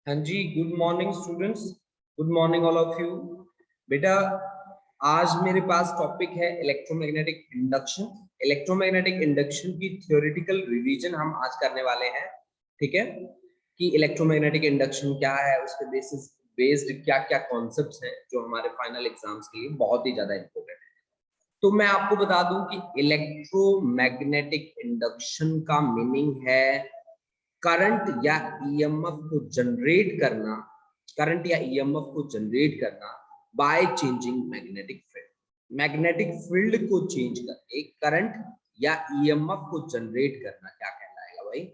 हाँ जी, good morning students, good morning all of you. बेटा आज मेरे पास टॉपिक है इलेक्ट्रोमैग्नेटिक इंडक्शन। इलेक्ट्रोमैग्नेटिक इंडक्शन की थ्योरेटिकल रिवीजन हम आज करने वाले हैं। ठीक है, कि इलेक्ट्रोमैग्नेटिक इंडक्शन क्या है, उसके बेस्ड क्या क्या कॉन्सेप्ट्स हैं जो हमारे फाइनल एग्जाम्स के लिए बहुत ही ज्यादा इंपॉर्टेंट है। तो मैं आपको बता दूं कि इलेक्ट्रोमैग्नेटिक इंडक्शन का मीनिंग है करंट या ईएमएफ को जनरेट करना, करंट या ईएमएफ को जनरेट करना bye changing magnetic field. Magnetic field को चेंज करके करंट या ईएमएफ को जनरेट करना क्या कहलाएगा भाई?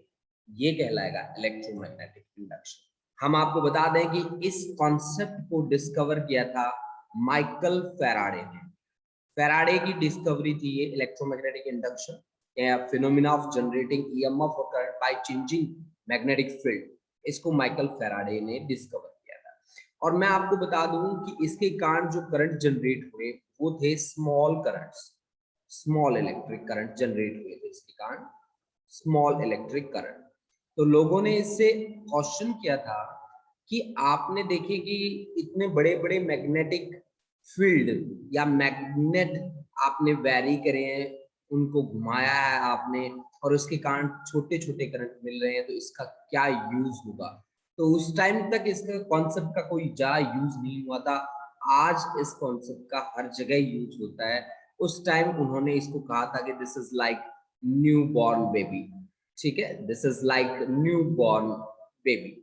ये कहलाएगा इलेक्ट्रोमैग्नेटिक इंडक्शन। हम आपको बता दें कि इस कॉन्सेप्ट को डिस्कवर किया था माइकल फैराडे ने। फैराडे की डिस्कवरी थी ये electromagnetic induction, phenomena of generating EMF और current by changing magnetic field. इसको माइकल फैराडे ने डिस्कवर किया था। और मैं आपको बता दूं कि इसके कारण जो करंट जनरेट हुए वो थे small currents, small electric current generate हुए थे इसके कारण, स्मॉल इलेक्ट्रिक करंट। तो लोगों ने इससे क्वेश्चन किया था कि आपने देखे कि इतने बड़े बड़े मैग्नेटिक फील्ड या मैग्नेट आपने वैरी करे हैं, उनको घुमाया है आपने, और उसके कारण छोटे छोटे करंट मिल रहे हैं, तो इसका क्या यूज होगा? तो उस टाइम तक इसका कॉन्सेप्ट का कोई ज्यादा यूज नहीं हुआ था। आज इस कॉन्सेप्ट का हर जगह यूज होता है। उस टाइम उन्होंने इसको कहा था कि this is like new born baby. ठीक है, this is like new born baby.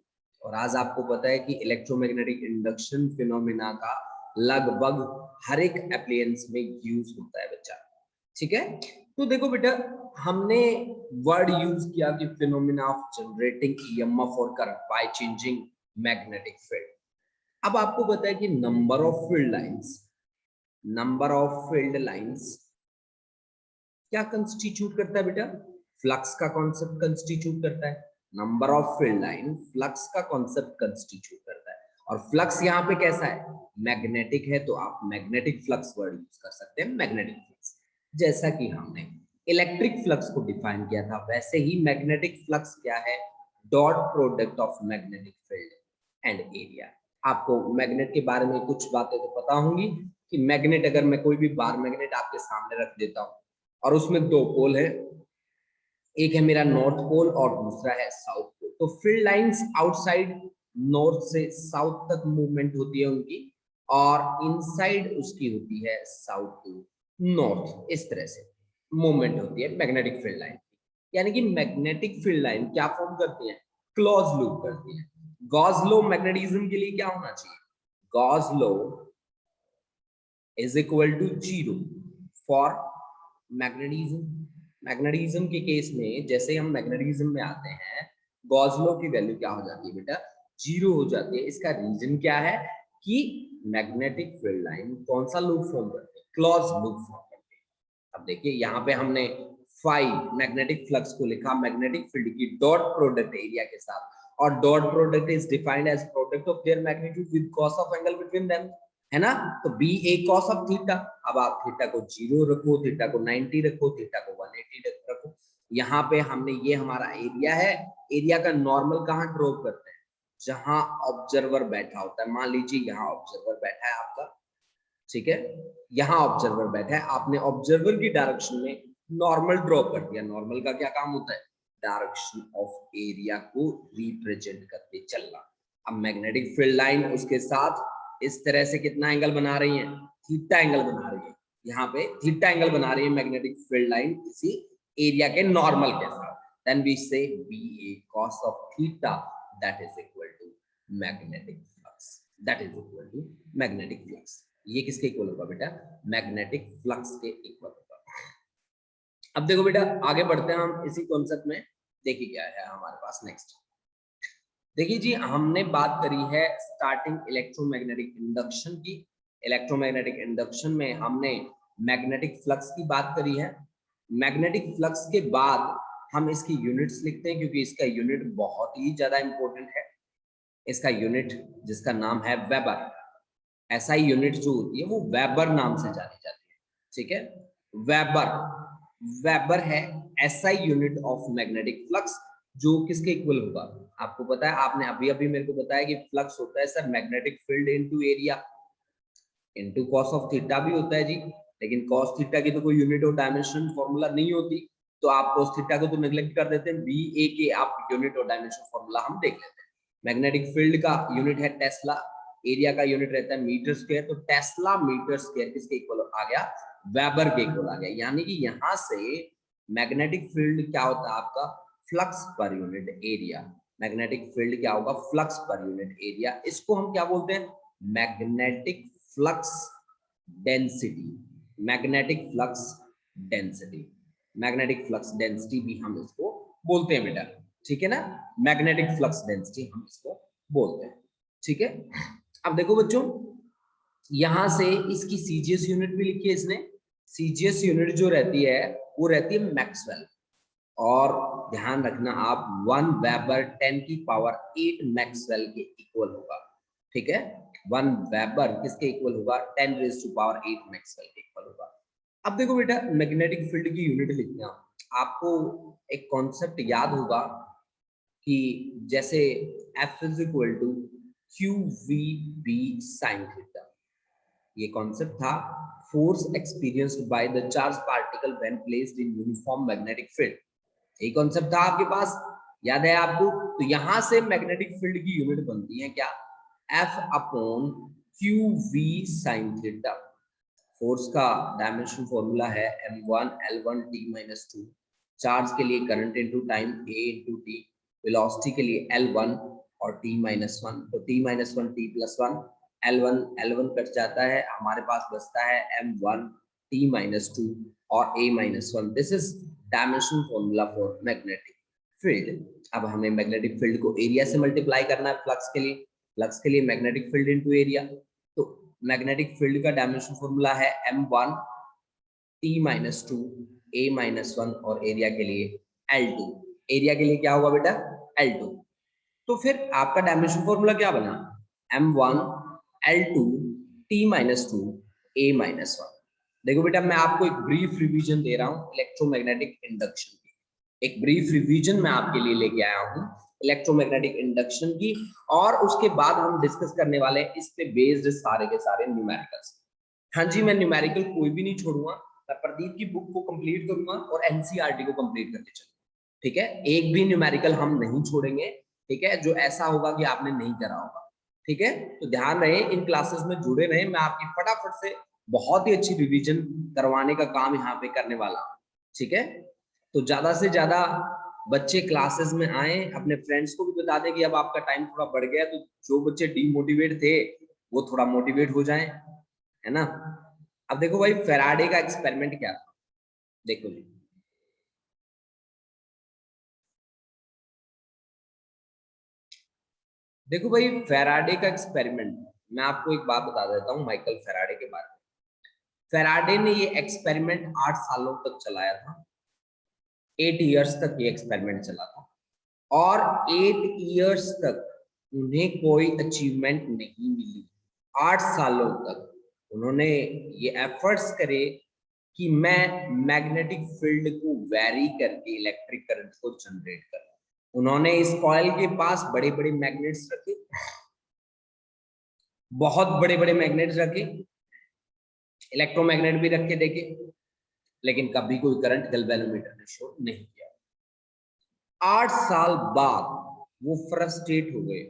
और आज आपको पता है कि इलेक्ट्रोमैग्नेटिक इंडक्शन फिनोमेना का लगभग हर एक एप्लीकेंस में यूज होता है बच्चा। ठीक है, तो देखो बेटा, हमने वर्ड यूज किया कि फिनोमेना ऑफ जनरेटिंग ईएमएफ और current by changing magnetic field. अब आपको पता है कि number of field lines, number of field lines क्या कंस्टिट्यूट करता है बेटा? फ्लक्स का कॉन्सेप्ट कंस्टिट्यूट करता है। Number of field line flux का कॉन्सेप्ट कंस्टिट्यूट करता है। और फ्लक्स यहाँ पे कैसा है? मैग्नेटिक है, तो आप मैग्नेटिक फ्लक्स वर्ड यूज कर सकते हैं, मैग्नेटिक फ्लक्स। जैसा कि हमने इलेक्ट्रिक फ्लक्स को डिफाइन किया था, वैसे ही मैग्नेटिक फ्लक्स क्या है? Dot product of magnetic field and area. आपको मैग्नेट के बारे में कुछ बातें तो पता होंगी कि मैग्नेट, अगर मैं कोई भी बार मैग्नेट आपके सामने रख देता हूं और उसमें दो पोल है, एक है मेरा नॉर्थ पोल और दूसरा है साउथ पोल, तो फील्ड लाइंस आउटसाइड नॉर्थ से साउथ तक मूवमेंट होती है उनकी, और इनसाइड उसकी होती है साउथ टू नॉर्थ। इस तरह से मूवमेंट होती है मैग्नेटिक फील्ड लाइन। यानी कि मैग्नेटिक फील्ड लाइन क्या फॉर्म करती है? क्लोज लूप करती है। गॉस लॉ मैग्नेटिज्म के लिए क्या होना चाहिए? Gauss law is equal to 0 for magnetism. Magnetism के केस में जैसे हम मैग्नेटिज्म में आते हैं, गॉस लॉ की वैल्यू क्या हो जाती है बेटा? 0 हो जाती है। इसका रीजन क्या है कि मैग्नेटिक फील्ड लाइन कौन सा लूप फॉर्म करते हैं? क्लोज लूप फॉर्म करते हैं। अब देखिए यहाँ पे हमने फाई मैग्नेटिक फ्लक्स को लिखा मैग्नेटिक फील्ड की डॉट प्रोडक्ट एरिया के साथ, और dot product is defined as product of their magnitude with cos of angle between them, है ना? तो B A cos of theta. अब आप थीटा को 0 रखो, थीटा को 90 रखो, थीटा को 180 रखो। यहाँ पे हमने, ये हमारा एरिया है, एरिया का नॉर्मल कहाँ ड्रॉ करते हैं? जहां ऑब्जर्वर बैठा होता है। मान लीजिए यहाँ ऑब्जर्वर बैठा है आपका, ठीक है, यहाँ ऑब्जर्वर बैठा है, आपने ऑब्जर्वर की डायरेक्शन में नॉर्मल ड्रॉ कर दिया। नॉर्मल का क्या काम होता है? डायरेक्शन ऑफ एरिया को रिप्रेजेंट करके चलना। अब मैग्नेटिक फील्ड लाइन उसके साथ इस तरह से कितना एंगल बना रही है? थीटा एंगल बना रही है। यहाँ पे थीटा एंगल बना रही है मैग्नेटिक फील्ड लाइन किसी एरिया के नॉर्मल के साथ। Then we say B A cos of theta that is equal to magnetic flux, that is equal to magnetic flux. ये किसके इक्वल होगा बेटा? मैग्नेटिक फ्लक्स के इक्वल होगा। अब देखो बेटा, आगे बढ़ते हैं हम इसी कॉन्सेप्ट में। देखिए क्या है हमारे पास नेक्स्ट। देखिए जी, हमने बात करी है स्टार्टिंग इलेक्ट्रोमैग्नेटिक इंडक्शन की। इलेक्ट्रोमैग्नेटिक इंडक्शन में हमने मैग्नेटिक फ्लक्स की बात करी है। मैग्नेटिक फ्लक्स के बाद हम इसकी यूनिट्स लिखते हैं, क्योंकि इसका यूनिट बहुत ही ज्यादा इंपॉर्टेंट है। इसका यूनिट जिसका नाम है वेबर, ऐसा ही यूनिट जो होती है वो वेबर नाम से जानी जाती है। ठीक है, वेबर, वेबर है ऐसा ही यूनिट ऑफ मैग्नेटिक फ्लक्स जो किसके इक्वल होगा? आपको पता है, आपने अभी अभी मेरे को बताया कि फ्लक्स होता है sir magnetic field into area into cos of theta भी होता है जी, लेकिन कॉस थीटा की तो कोई यूनिट और डायमेंशन फॉर्मूला नहीं होती, तो आप कॉस थीटा को तो नेग्लेक्ट कर देते हैं, बी ए के आप यूनिट और डायमेंशन फॉर्मूला हम देख लेते हैं। मैग्नेटिक फील्ड का यूनिट है टेस्ला, एरिया का यूनिट रहता है मीटर स्क्वायर, तो टेस्ला मीटर स्क्वायर किसके इक्वल आ गया, वेबर के इक्वल आ गया। यानी कि यहां से मैग्नेटिक फील्ड क्या होता है आपका, flux per unit area. Magnetic field क्या होगा, फ्लक्स पर यूनिट एरिया। इसको हम क्या बोलते हैं, magnetic flux density. Magnetic flux density, magnetic flux density भी हम इसको बोलते हैं बेटा, ठीक है ना, मैग्नेटिक फ्लक्स डेंसिटी हम इसको बोलते हैं, ठीक है। अब देखो बच्चों, यहां से इसकी सीजीएस यूनिट भी लिखी है इसने। सीजीएस यूनिट जो रहती है वो रहती है मैक्सवेल, और ध्यान रखना आप 1 वेबर 10 की पावर 8 मैक्सवेल के इक्वल होगा, ठीक है। 1 वेबर किसके इक्वल होगा, 10 रेज़ टू पावर 8 मैक्सवेल के इक्वल होगा। अब देखो बेटा, मैग्नेटिक फील्ड की यूनिट लिखना, आपको एक कॉन्सेप्ट याद होगा कि जैसे F is equal to Q V B sine theta, ये कॉन्सेप्ट था, force experienced by the charge particle when placed in uniform magnetic field. ये कॉन्सेप्ट था आपके पास, याद है आपको। तो यहां से मैग्नेटिक फील्ड की यूनिट बनती है क्या, F upon Q V sine theta. Force का डायमेंशन फॉर्मूला है m1 l1 t minus 2, charge के लिए current into time a into t, velocity के लिए l1 और t minus 1, तो t minus 1 t plus 1, l1 l1 cut जाता है, हमारे पास बचता है m1 t minus 2 और a minus 1। This is dimension formula for magnetic field. अब हमें मैग्नेटिक फील्ड को एरिया से मल्टीप्लाई करना है फ्लक्स के लिए, फ्लक्स के लिए मैग्नेटिक फील्ड इनटू एरिया, तो मैग्नेटिक फील्ड का डायमेंशन फॉर्मूला है m1 t minus 2 a minus 1 और एरिया के लिए l2। एरिया के लिए क्या होगा बेटा, l2। तो फिर आपका डायमेंशन फॉर्मूला क्या बना, m1 l2 t minus 2 a minus 1। देखो बेटा, मैं आपको एक ब्रीफ रिवीजन दे रहा हूँ इलेक्ट्रोमैग्नेटिक इंडक्शन की, एक ब्रीफ रिवीजन मैं आपके लिए लेके आया हूँ इलेक्ट्रोमैग्नेटिक इंडक्शन की, और उसके बाद हम डिस्कस करने वाले हैं इस पे बेस्ड सारे के सारे न्यूमेरिकल्स। हाँ जी, मैं न्यूमेरिकल कोई भी नहीं छोड़ूंगा, मैं प्रदीप की बुक को कंप्लीट करूंगा और एनसीईआरटी को कंप्लीट करके चलूंगा, ठीक है। एक भी न्यूमेरिकल हम नहीं छोड़ेंगे, ठीक है, जो ऐसा होगा कि आपने नहीं करा होगा, ठीक है। तो ध्यान रहे, इन क्लासेस में जुड़े रहे, मैं आपकी फटाफट से बहुत ही अच्छी रिवीजन करवाने का काम यहाँ पे करने वाला हूँ, ठीक है। तो ज्यादा से ज्यादा बच्चे क्लासेस में आए, अपने फ्रेंड्स को भी बता दें कि अब आपका टाइम थोड़ा बढ़ गया, तो जो बच्चे डीमोटिवेट थे वो थोड़ा मोटिवेट हो जाएं, है ना। अब देखो भाई, फेराडे का एक्सपेरिमेंट क्या था, देखो जी, देखो भाई फेराडे का एक्सपेरिमेंट, मैं आपको एक बात बता देता हूँ माइकल फेराडे के बारे में। फेराडे ने ये एक्सपेरिमेंट 8 सालों तक चलाया था, 8 इयर्स तक ये एक्सपेरिमेंट चला था, और 8 इयर्स तक उन्हें कोई अचीवमेंट नहीं मिली। 8 सालों तक उन्होंने ये एफर्ट्स करे कि मैं मैग्नेटिक फील्ड को वैरी करके इलेक्ट्रिक करंट को जनरेट करूं। उन्होंने इस कॉइल के पास बड़े बड़े मैग्नेट्स रखे, बहुत बड़े बड़े मैग्नेट्स रखे, इलेक्ट्रोमैग्नेट भी रखे देखे, लेकिन कभी कोई करंट गैल्वेनोमीटर ने शो नहीं किया। 8 साल बाद वो फ्रस्ट्रेट हो गए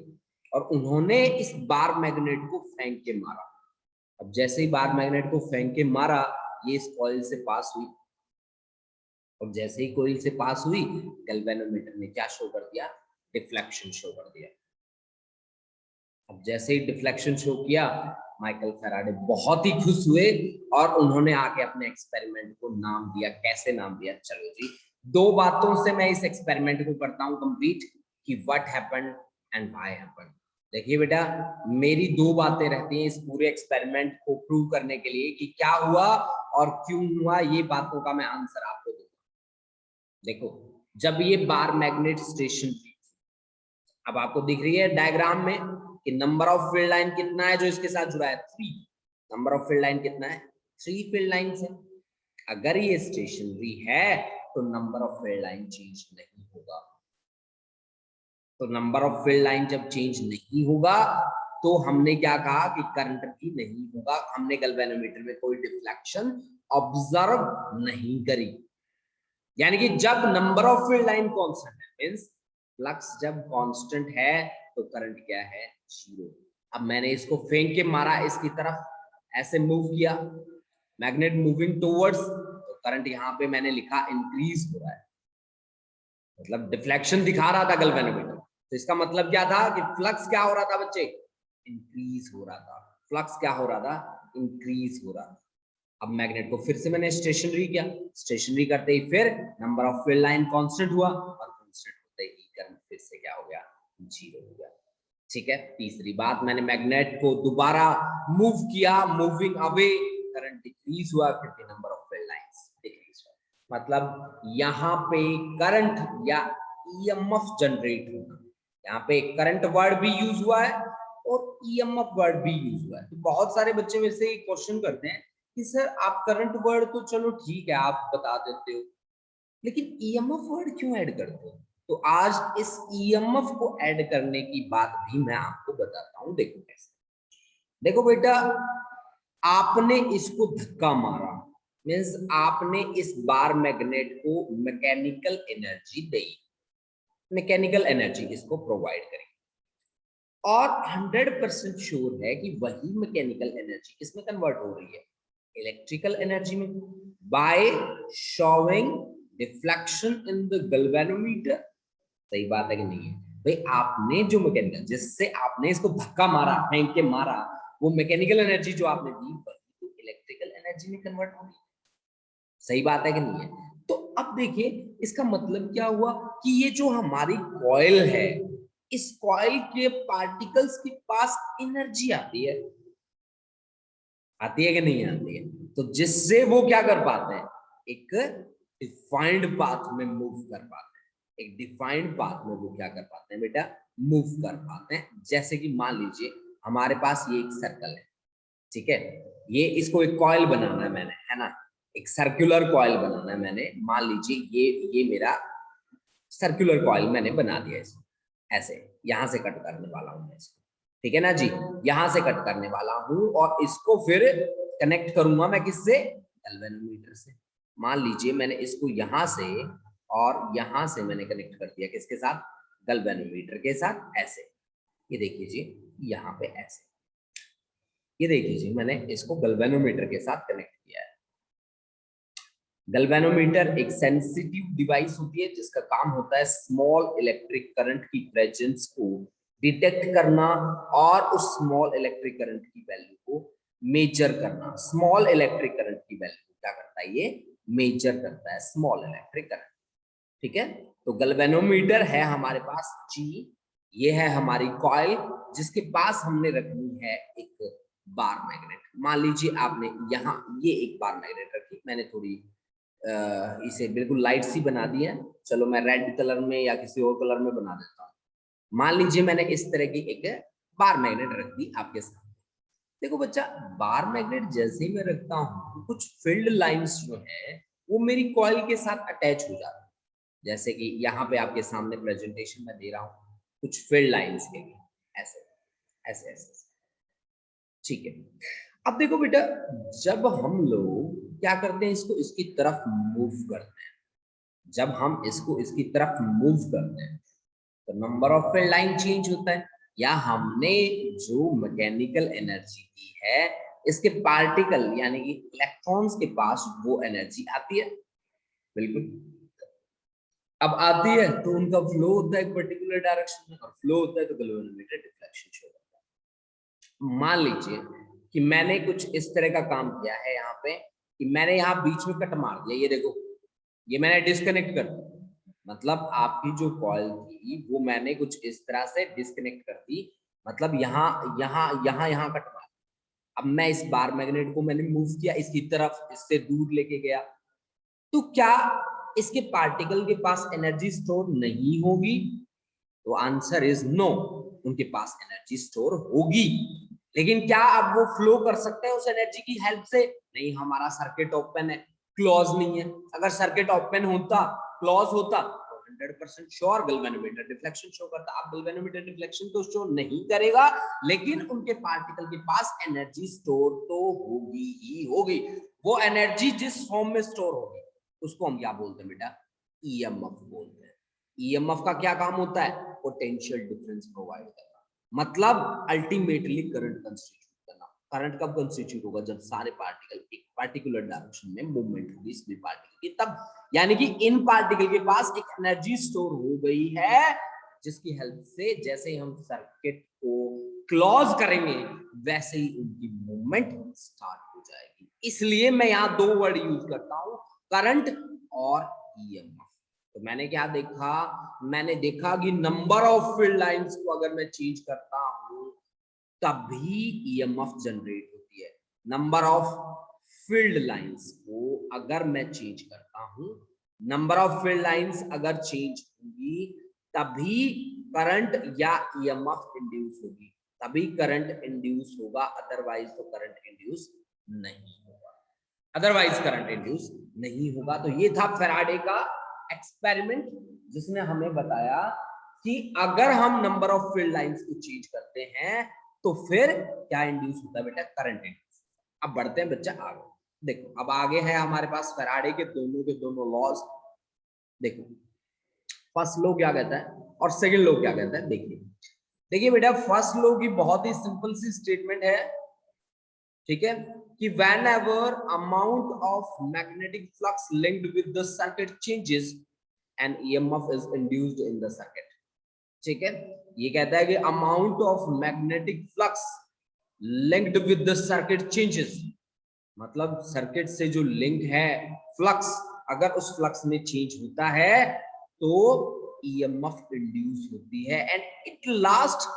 और उन्होंने इस बार मैग्नेट को फेंक के मारा। अब जैसे ही बार मैग्नेट को फेंक के मारा, ये इस कॉइल से पास हुई, और जैसे ही कॉइल से पास हुई, गैल्वेनोमीटर ने क्या शो कर दिया, डिफ्लेक्शन शो कर दिया। अब जैसे ही डिफ्लेक्शन शो किया, माइकल फेराडे बहुत ही खुश हुए और उन्होंने आके अपने एक्सपेरिमेंट को नाम दिया। कैसे नाम दिया, चलो जी, 2 बातों से मैं इस एक्सपेरिमेंट को करता हूं कंप्लीट, कि what happened and why happened. देखिए बेटा, मेरी 2 बातें रहती हैं इस पूरे एक्सपेरिमेंट को प्रूव करने के लिए कि क्या हुआ और क्यों हुआ, ये बातों का मैं आंसर आपको दूंगा। देखो, जब ये बार मैग्नेट स्टेशन थी, अब आपको दिख रही है डायग्राम में कि नंबर ऑफ फील्ड लाइन कितना है जो इसके साथ जुड़ा है, 3। नंबर ऑफ फील्ड लाइन कितना है, 3 फील्ड लाइन है। अगर ये स्टेशनरी है तो number of field line change नहीं होगा। तो नंबर ऑफ फील्ड लाइन जब चेंज नहीं होगा तो हमने क्या कहा कि करंट भी नहीं होगा, हमने गैल्वेनोमीटर में कोई डिफ्लेक्शन ऑब्जर्व नहीं करी। यानी कि जब number of field line constant है, मींस फ्लक्स जब कांस्टेंट है तो करंट क्या है, जीरो। अब मैंने इसको फेंक के मारा इसकी तरफ, ऐसे मूव किया, मैग्नेट मूविंग टुवर्ड्स, तो करंट यहाँ पे मैंने लिखा इंक्रीज हो रहा है, मतलब डिफ्लेक्शन दिखा रहा था गैल्वेनोमीटर। तो इसका मतलब क्या था कि फ्लक्स क्या हो रहा था बच्चे, इंक्रीज हो रहा था। फ्लक्स क्या हो रहा था, इंक्रीज हो रहा था। अब मैग्नेट को फिर से मैंने स्टेशनरी किया, स्टेशनरी करते ही फिर number of field line constant हुआ और कांस्टेंट होते ही करंट फिर से क्या हो गया, जीरो हो गया। ठीक है, तीसरी बात, मैंने मैग्नेट को दोबारा मूव किया, मूविंग अवे, करंट डिक्रीज हुआ, फिर भी number of field lines decrease हुआ। मतलब यहाँ पे करंट या ईएमएफ जनरेट होना, यहाँ पे करंट वर्ड भी यूज हुआ है और ईएमएफ वर्ड भी यूज हुआ है। तो बहुत सारे बच्चे मेरे से क्वेश्चन करते हैं कि सर आप करंट वर्ड तो चलो ठीक है आप बता देते हो, लेकिन ईएमएफ वर्ड क्यों ऐड करते हो? तो आज इस ईएमएफ को ऐड करने की बात भी मैं आपको बताता हूं। देखो कैसे, देखो बेटा, आपने इसको धक्का मारा, मीन्स आपने इस बार मैग्नेट को मैकेनिकल एनर्जी दी, मैकेनिकल एनर्जी इसको प्रोवाइड करी, और 100% श्योर है कि वही मैकेनिकल एनर्जी किसमें कन्वर्ट हो रही है, इलेक्ट्रिकल एनर्जी में, by showing deflection in the galvanometer. सही बात है कि नहीं है भाई? आपने जो मैकेनिकल, जिससे आपने इसको धक्का मारा, फेंक के मारा, वो मैकेनिकल एनर्जी जो आपने दी वही तो इलेक्ट्रिकल एनर्जी में कन्वर्ट हो रही है। सही बात है कि नहीं है? तो अब देखिए इसका मतलब क्या हुआ कि ये जो हमारी कॉइल है, इस कॉइल के पार्टिकल्स के पास एनर्जी आती है, आती है कि नहीं आती है? तो जिससे वो क्या कर पाते हैं, एक डिफाइंड पाथ में मूव कर पाते हैं, एक डिफाइंड पाथ में वो क्या कर पाते हैं बेटा, मूव कर पाते हैं। जैसे कि मान लीजिए हमारे पास ये एक सर्कल है, ठीक है, ये इसको एक कॉइल बनाना है मैंने, है ना, एक सर्कुलर कॉइल बनाना है मैंने। मान लीजिए ये मेरा सर्कुलर कॉइल मैंने बना दिया इसको, ऐसे यहां से कट करने वाला हूं मैं इसको, ठीक है ना जी, यहां से कट करने वाला हूं और इसको फिर कनेक्ट करूंगा मैं किससे, गैल्वेनोमीटर से। मान लीजिए मैंने इसको यहां से और यहां से मैंने कनेक्ट कर दिया किसके साथ, गैल्वेनोमीटर के साथ, ऐसे। ये देखिए जी, यहाँ पे ऐसे, ये देखिए जी, मैंने इसको गैल्वेनोमीटर के साथ कनेक्ट किया है। गैल्वेनोमीटर एक सेंसिटिव डिवाइस होती है जिसका काम होता है स्मॉल इलेक्ट्रिक करंट की प्रेजेंस को डिटेक्ट करना और उस स्मॉल इलेक्ट्रिक करंट की वैल्यू को मेजर करना। स्मॉल इलेक्ट्रिक करंट की वैल्यू क्या करता है, ये मेजर करता है स्मॉल इलेक्ट्रिक करंट। ठीक है, तो गैल्वेनोमीटर है हमारे पास जी, ये है हमारी कॉइल जिसके पास हमने रखनी है एक बार मैग्नेट। मान लीजिए आपने यहाँ ये एक बार मैग्नेट रखी, मैंने थोड़ी इसे बिल्कुल लाइट सी बना दी है, चलो मैं रेड कलर में या किसी और कलर में बना देता हूँ। मान लीजिए मैंने इस तरह की एक बार मैग्नेट रख दी आपके सामने। देखो बच्चा, बार मैग्नेट जैसे ही मैं रखता हूँ कुछ फील्ड लाइंस जो है वो मेरी कॉइल के साथ अटैच हो जाती है, जैसे कि यहाँ पे आपके सामने प्रेजेंटेशन में दे रहा हूँ कुछ फील्ड लाइंस के ऐसे ऐसे ऐसे, ठीक है। अब देखो बेटा, जब हम लोग क्या करते हैं, इसको इसकी तरफ मूव करते हैं, जब हम इसको इसकी तरफ मूव करते हैं तो number of field line change होता है, या हमने जो मैकेनिकल एनर्जी दी है इसके पार्टिकल यानी कि इलेक्ट्रॉन्स के पास वो एनर्जी आती है, बिल्कुल। अब आती है तो उनका फ्लो होता है एक पर्टिकुलर डायरेक्शन में, और फ्लो होता है तो गैल्वेनोमीटर डिफ्लेक्शन शो होता है। मान लीजिए कि मैंने कुछ इस तरह का काम किया है यहाँ पे कि मैंने यहाँ बीच में कट मार दिया, ये देखो, ये मैंने डिस्कनेक्ट कर दिया, मतलब आपकी जो कॉइल थी वो मैंने कुछ इस तरह से डिस्कनेक्ट कर दी, मतलब यहाँ यहाँ यहाँ यहाँ कट मार। अब मैं इस बार मैग्नेट को मैंने मूव किया इसकी तरफ, इससे दूर लेके गया, तो क्या इसके पार्टिकल के पास एनर्जी स्टोर नहीं होगी? तो आंसर इज नो, उनके पास एनर्जी स्टोर होगी, लेकिन क्या अब वो फ्लो कर सकते हैं उस एनर्जी की हेल्प से? नहीं, हमारा सर्किट ओपन है, क्लोज नहीं है। अगर सर्किट ओपन होता, क्लोज होता तो 100% श्योर गैल्वेनोमीटर डिफ्लेक्शन शो करता है। अब गैल्वेनोमीटर डिफ्लेक्शन तो शो नहीं करेगा, लेकिन उनके पार्टिकल के पास एनर्जी स्टोर तो होगी ही होगी। वो एनर्जी जिस फॉर्म में स्टोर होगी उसको हम क्या बोलते हैं बेटा, ईएमएफ बोलते हैं। ईएमएफ का क्या काम होता है, पोटेंशियल डिफरेंस प्रोवाइड करना, मतलब अल्टीमेटली करंट कंस्टिट्यूट करना। करंट कब कंस्टिट्यूट होगा, जब सारे पार्टिकल एक पर्टिकुलर डायरेक्शन में मूवमेंट होगी इसमें पार्टिकल की, तब यानी कि इन पार्टिकल के पास एक एनर्जी स्टोर हो गई है, जिसकी हेल्प से जैसे ही हम सर्किट को क्लोज करेंगे वैसे ही उनकी मूवमेंट स्टार्ट हो जाएगी। इसलिए मैं यहाँ दो वर्ड यूज करता हूं, करंट और ईएमएफ। तो मैंने क्या देखा, मैंने देखा कि नंबर ऑफ फील्ड लाइंस को अगर मैं चेंज करता हूं तभी ईएमएफ जनरेट होती है। नंबर ऑफ फील्ड लाइंस को अगर मैं चेंज करता हूं, नंबर ऑफ फील्ड लाइंस अगर चेंज होगी तभी करंट या ईएमएफ इंड्यूस होगी, तभी करंट इंड्यूस होगा, अदरवाइज तो करंट इंड्यूस नहीं होगा, अदरवाइज करंट इंड्यूस नहीं होगा। तो ये था फैराडे का एक्सपेरिमेंट, जिसने हमें बताया कि अगर हम नंबर ऑफ फील्ड लाइंस को चेंज करते हैं तो फिर क्या इंड्यूस होता है बेटा, करंट इंड्यूस। अब बढ़ते हैं बच्चा आगे। देखो अब आगे है हमारे पास फैराडे के दोनों लॉज। देखो फर्स्ट लॉ क्या कहता है और सेकंड लॉ क्या कहता है, देखिए बेटा फर्स्ट लॉ की बहुत ही सिंपल सी स्टेटमेंट है, ठीक है, कि whenever amount of magnetic flux linked with the circuit changes an EMF is induced in the circuit। ठीक है, ये कहता है कि amount of magnetic flux linked with the circuit changes, मतलब सर्किट से जो लिंक है फ्लक्स, अगर उस फ्लक्स में चेंज होता है तो ईएमएफ इंड्यूस होती है, and it last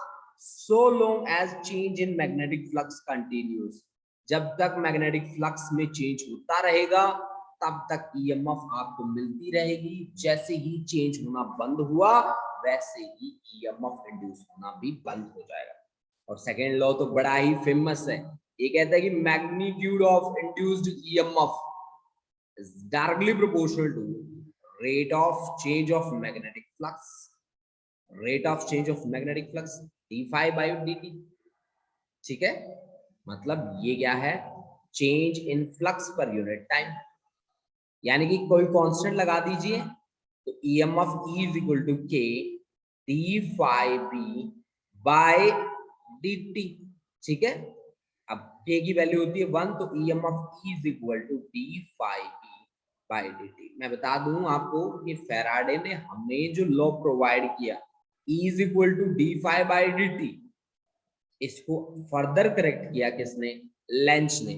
so long as change in magnetic flux continuous. जब तक मैग्नेटिक फ्लक्स में चेंज होता रहेगा तब तक ईएमएफ आपको मिलती रहेगी। जैसे ही चेंज होना बंद हुआ वैसे ही ईएमएफ इंड्यूस होना भी बंद हो जाएगा। और सेकेंड लॉ तो बड़ा ही फेमस है, ये कहता है कि magnitude of induced EMF is directly proportional to rate of change of magnetic flux, rate of change of magnetic flux d∅/dt। ठीक है, मतलब ये क्या है, change in flux per unit time, यानी कि कोई कांस्टेंट लगा दीजिए तो EMF E is equal to k d∅b/dt। ठीक है, अब k की वैल्यू होती है 1, तो EMF E is equal to d∅b/dt। मैं बता दूं आपको कि फैराडे ने हमें जो लॉ प्रोवाइड किया E is equal to d∅/dt, इसको फर्दर करेक्ट किया किसने, लेंज ने।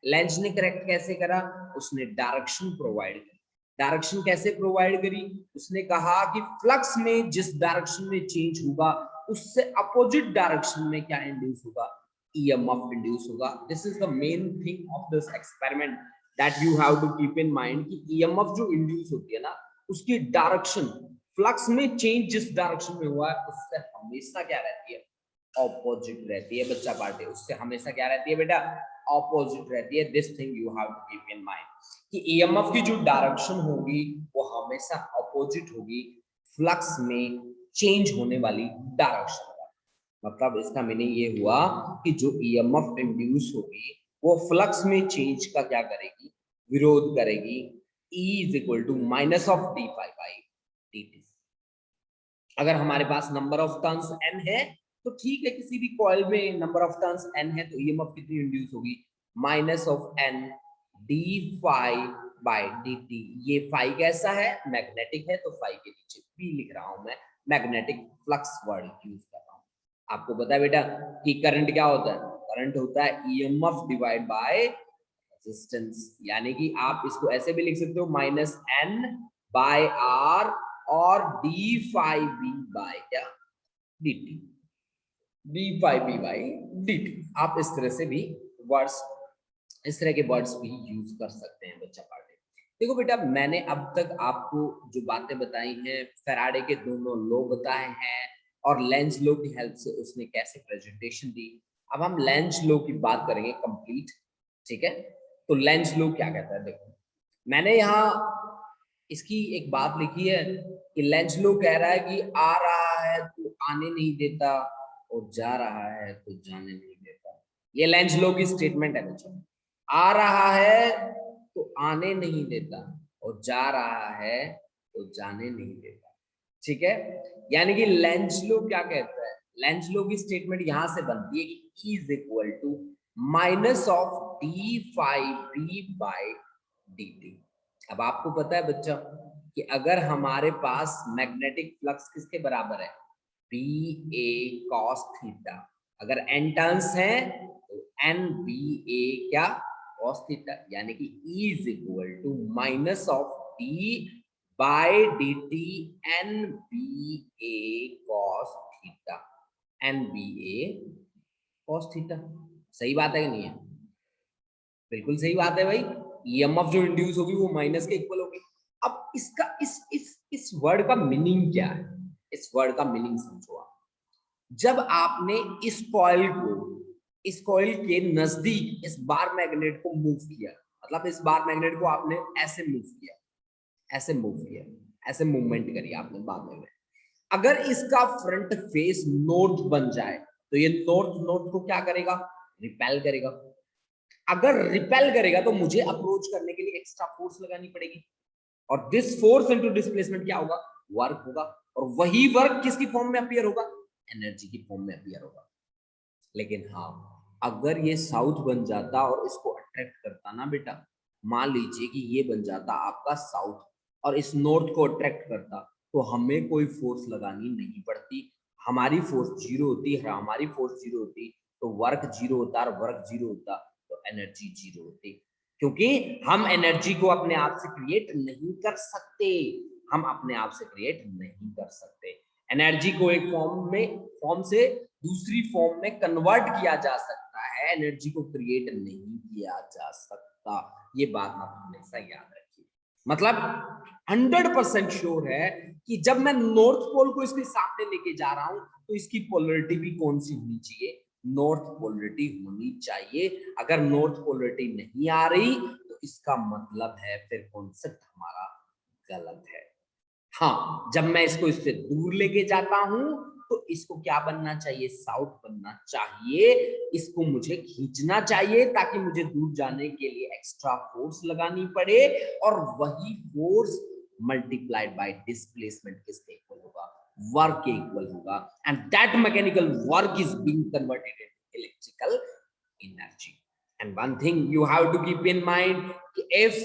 लेंज ने करेक्ट कैसे करा, उसने डायरेक्शन प्रोवाइड की। डायरेक्शन कैसे प्रोवाइड करी, उसने कहा कि फ्लक्स में जिस डायरेक्शन में चेंज होगा उससे अपोजिट डायरेक्शन में क्या इंड्यूस होगा, ईएमएफ इंड्यूस होगा। This is the main thing of this experiment that you have to keep in mind कि ईएमएफ जो इंड्यूस होती है ना, उसकी डायरेक्शन फ्लक्स में चेंज जिस डायरेक्शन में हुआ है उससे हमेशा क्या रहती है, ऑपोजिट रहती है। बच्चा पार्टी उससे हमेशा क्या रहती है बेटा, ऑपोजिट रहती है। This thing you have to keep in mind कि ईएमएफ की जो डायरेक्शन होगी वो हमेशा ऑपोजिट होगी फ्लक्स में चेंज होने वाली डायरेक्शन का। मतलब इसका मीनिंग ये हुआ कि जो ईएमएफ इंड्यूस होगी वो फ्लक्स में चेंज का क्या करेगी, विरोध करेगी। E is equal to minus of d∅/dt। अगर हमारे पास नंबर ऑफ टर्न्स n है तो ठीक है, किसी भी कॉइल में नंबर ऑफ टर्न्स n है तो ईएमएफ कितनी इंड्यूस होगी, माइनस ऑफ n d∅/dt। ये फाई कैसा है, मैग्नेटिक है, तो फाई के नीचे p लिख रहा हूं मैं, मैग्नेटिक फ्लक्स वर्ड यूज कर रहा हूं। आपको पता है बेटा कि करंट क्या होता है, करंट होता है ईएमएफ डिवाइड बाय रेजिस्टेंस, यानी कि आप इसको ऐसे भी लिख सकते हो -n/r और d∅b/dt, d∅b/dt। आप इस तरह से भी वर्ड्स, इस तरह के वर्ड्स भी यूज कर सकते हैं बच्चा पार्टी। देखो बेटा मैंने अब तक आपको जो बातें बताई हैं, फैराडे के दोनों लॉ बताए हैं और लेंज लॉ की हेल्प से उसने कैसे प्रेजेंटेशन दी। अब हम लेंज लॉ की बात करेंगे कंप्लीट। ठीक है, तो लेंज लॉ क्या कहता है, देखो मैंने यहाँ इसकी एक बात लिखी है कि लेंज लो कह रहा है कि आ रहा है तो आने नहीं देता और जा रहा है तो जाने नहीं देता। ये लेंज लो की स्टेटमेंट है बच्चों। आ रहा है तो आने नहीं देता और जा रहा है तो जाने नहीं देता। ठीक है, यानी कि लेंज लो क्या कहता है, लेंज लो की स्टेटमेंट यहां से बनती है कि E is equal to minus of D phi B by D T. अब आपको पता है बच्चा कि अगर हमारे पास मैग्नेटिक फ्लक्स किसके बराबर है, बी ए कॉस थीटा, अगर एन टर्न्स हैं तो एन बी ए क्या कॉस थीटा, यानी कि E is equal to minus of D by D T N B A cos theta, N B A cos theta. सही बात है कि नहीं है? बिल्कुल सही बात है भाई। ईएमएफ जो इंड्यूस होगी वो माइनस के इक्वल होगी। अब इसका इस वर्ड का मीनिंग क्या है, इस वर्ड का मीनिंग समझो आप। जब आपने इस कॉइल के नजदीक इस बार मैग्नेट को मूव किया, मतलब इस बार मैग्नेट को आपने ऐसे मूव किया, ऐसे मूव किया, ऐसे मूवमेंट करी आपने बार मैग्नेट, अगर इसका फ्रंट फेस नॉर्थ बन जाए तो ये नॉर्थ नॉर्थ को क्या करेगा, रिपेल करेगा। अगर रिपेल करेगा तो मुझे अप्रोच करने के लिए एक्स्ट्रा फोर्स लगानी पड़ेगी, और दिस फोर्स इनटू डिस्प्लेसमेंट क्या होगा, वर्क होगा। और वही वर्क किसकी फॉर्म में अपीयर होगा, एनर्जी की फॉर्म में अपीयर होगा। लेकिन हाँ, अगर ये साउथ बन जाता और इसको अट्रैक्ट करता ना बेटा, मान लीजिए कि ये बन जाता आपका साउथ और इस नॉर्थ को अट्रैक्ट करता, तो हमें कोई फोर्स लगानी नहीं पड़ती, हमारी फोर्स जीरो होती है, हमारी फोर्स जीरो होती तो वर्क जीरो होता, और वर्क जीरो होता तो एनर्जी जीरो होती। क्योंकि हम एनर्जी को अपने आप से क्रिएट नहीं कर सकते, हम अपने आप से क्रिएट नहीं कर सकते। एनर्जी को एक फॉर्म से दूसरी फॉर्म में कन्वर्ट किया जा सकता है, एनर्जी को क्रिएट नहीं किया जा सकता। ये बात आप हमेशा याद रखिए। मतलब 100% श्योर है कि जब मैं नॉर्थ पोल को इसके सामने लेके जा रहा हूं तो इसकी पोलरिटी भी कौन सी होनी चाहिए, नॉर्थ पोलरिटी होनी चाहिए। अगर नॉर्थ पोलरिटी नहीं आ रही तो इसका मतलब है फिर कॉन्सेप्ट हमारा गलत है। हाँ, जब मैं इसको इससे दूर लेके जाता हूं तो इसको क्या बनना चाहिए, साउथ बनना चाहिए। इसको मुझे खींचना चाहिए ताकि मुझे दूर जाने के लिए एक्स्ट्रा फोर्स लगानी पड़े, और वही फोर्स मल्टीप्लाइड बाय डिस्प्लेसमेंट किसके इक्वल होगा, वर्क के इक्वल होगा। And that mechanical work is being converted into electrical energy. And one thing you have to keep in mind, if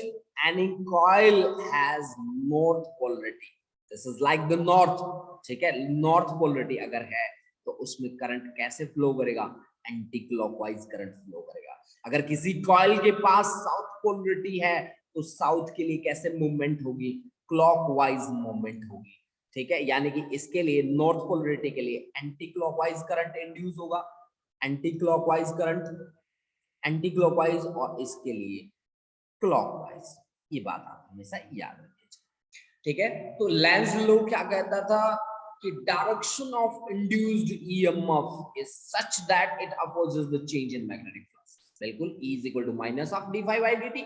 any coil has north polarity, this is like the north, ठीक है, north polarity अगर है तो उसमें current कैसे flow करेगा, anti clockwise current flow करेगा। अगर किसी कॉइल के पास साउथ पोलरिटी है तो साउथ के लिए कैसे मूवमेंट होगी, क्लॉकवाइज मूवमेंट होगी। ठीक है, यानी कि इसके लिए नॉर्थ पोलरिटी के लिए एंटी क्लॉकवाइज करंट इंड्यूस होगा, anti clockwise current, anti clockwise, और इसके लिए क्लॉकवाइज। ये बात आप हमेशा याद रखिए। ठीक है, तो लेंज लॉ क्या कहता था कि direction of induced EMF is such that it opposes the change in magnetic flux. बिल्कुल, E is equal to minus of D phi by D T.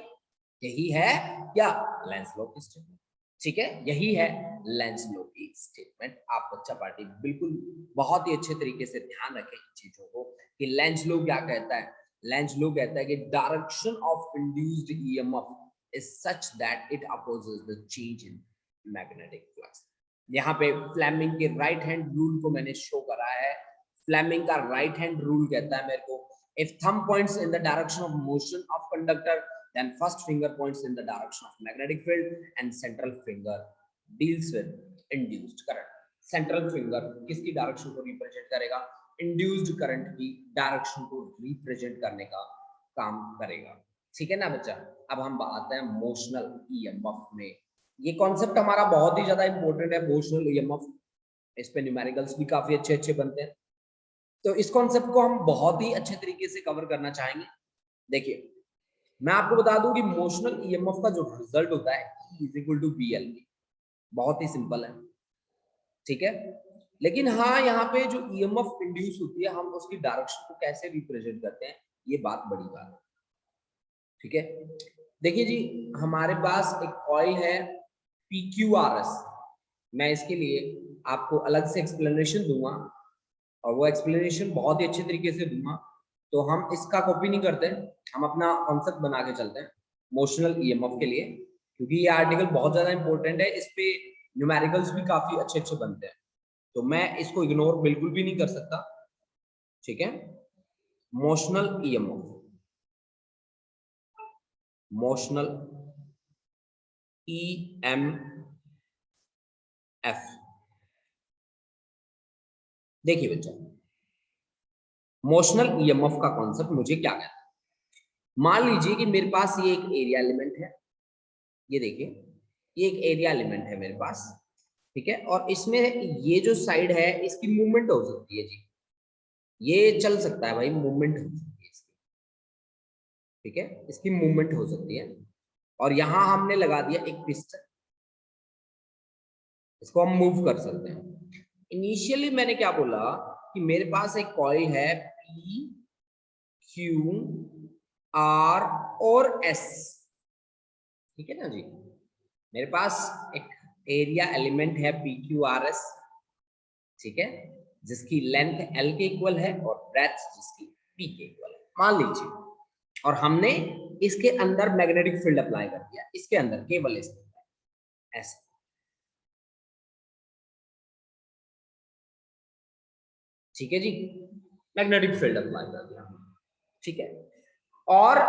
यही है क्या लेंज लॉ की स्टेटमेंट। ठीक है, यही है लेंज लॉ की स्टेटमेंट। आप बच्चा पार्टी बिल्कुल बहुत ही अच्छे तरीके से ध्यान रखें इन चीजों को कि लेंज लॉ क्या कहता है। लेंज लॉ कहता है कि direction of induced EMF is such that it opposes the change in magnetic flux। यहाँ पे फ्लेमिंग के राइट हैंड रूल को मैंने शो करा है। फ्लेमिंग का राइट हैंड रूल कहता है मेरे को, if thumb points in the direction of motion of conductor, then first finger points in the direction of magnetic field and central finger deals with induced current। Central finger किसकी direction को represent करेगा, induced current की direction को represent करने का काम करेगा। ठीक है ना बच्चा। अब हम आते हैं मोशनल ईएमएफ में। ये कॉन्सेप्ट हमारा बहुत ही ज्यादा इंपॉर्टेंट है, मोशनल ईएमएफ। इस पे न्यूमेरिकल्स भी काफी अच्छे अच्छे बनते हैं, तो इस कॉन्सेप्ट को हम बहुत ही अच्छे तरीके से कवर करना चाहेंगे। देखिए, मैं आपको बता दूं कि मोशनल ईएमएफ का जो रिजल्ट होता है E is equal to BL, बहुत ही सिंपल है। ठीक है, लेकिन हाँ, यहाँ पे जो ईएमएफ इंड्यूस होती है हम उसकी डायरेक्शन को कैसे रिप्रेजेंट करते हैं, ये बात बड़ी बात है। ठीक है, देखिए जी, हमारे पास एक कॉइल है PQRS, मैं इसके लिए आपको अलग से एक्सप्लेनेशन दूंगा और वो एक्सप्लेनेशन बहुत ही अच्छे तरीके से दूंगा। तो हम इसका कॉपी नहीं करते, हम अपना कॉन्सेप्ट बना के चलते हैं मोशनल ईएमएफ के लिए, क्योंकि ये आर्टिकल बहुत ज्यादा इंपॉर्टेंट है, इस पे न्यूमेरिकल्स भी काफी अच्छे अच्छे बनते हैं, तो मैं इसको इग्नोर बिल्कुल भी नहीं कर सकता। ठीक है, मोशनल ईएमएफ, मोशनल ईएमएफ। देखिए बच्चा, मोशनल ईएमएफ का कॉन्सेप्ट मुझे क्या कहता है। मान लीजिए कि मेरे पास ये एक एरिया एलिमेंट है, ये देखिए ये एक एरिया एलिमेंट है मेरे पास, ठीक है, और इसमें ये जो साइड है इसकी मूवमेंट हो सकती है जी, ये चल सकता है भाई, मूवमेंट हो सकती है इसकी, ठीक है, इसकी मूवमेंट हो सकती है। और यहां हमने लगा दिया एक पिस्टन, इसको हम मूव कर सकते हैं। इनिशियली मैंने क्या बोला कि मेरे पास एक कॉइल है पी क्यू आर और एस, ठीक है ना जी। मेरे पास एक एरिया एलिमेंट है पी क्यू आर एस, ठीक है, जिसकी लेंथ एल के इक्वल है और ब्रेड्थ जिसकी पी के इक्वल है, मान लीजिए। और हमने इसके अंदर मैग्नेटिक फील्ड अप्लाई कर दिया, इसके अंदर, केवल इसके अंदर, ऐसे, ठीक है जी, मैग्नेटिक फील्ड अप्लाई कर दिया, ठीक है। और